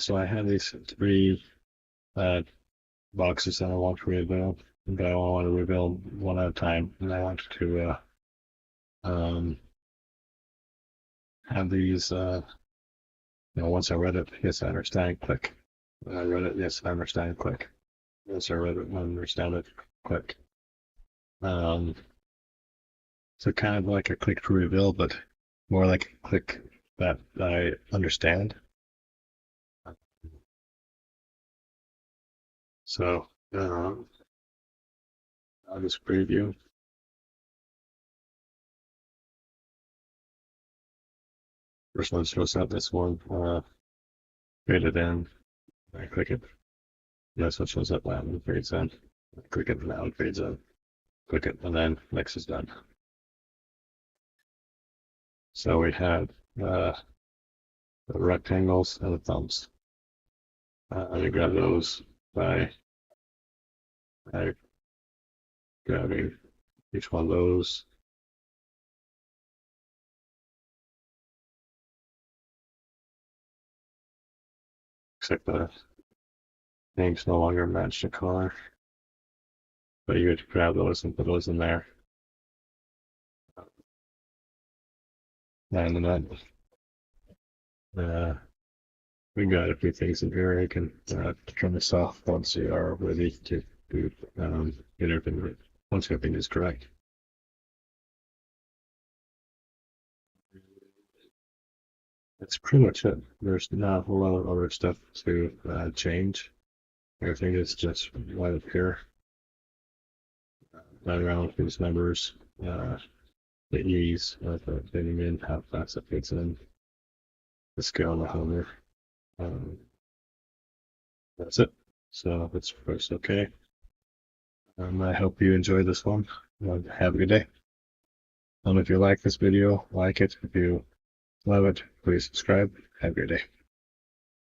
So I have these three boxes that I want to reveal, but I want to reveal one at a time, and I want to have these. Once I read it, yes, I understand. Click. When I read it, yes, I understand. Click. Yes, I read it, I understand it. Click. So kind of like a click to reveal, but more like a click that I understand. So I'll just preview. First one shows up. This one, fade it in. I click it. This one shows up. That one fades in. I click it. And that one fades in. Click it, and then mix is done. So we have the rectangles and the thumbs. I'm gonna grab those by grabbing each one of those. Except the names no longer match the color. But you would grab those and put those in there. And then we got a few things in here. I can turn this off once you are ready to do get everything, once everything is correct. That's pretty much it. There's not a whole lot of other stuff to change. Everything is just right up here. Right around with these numbers, the ease of fitting in, how fast it fits in, the scale on the hover. That's it. So it's first okay. I hope you enjoyed this one. Have a good day. If you like this video, like it. If you love it, please subscribe. Have a good day.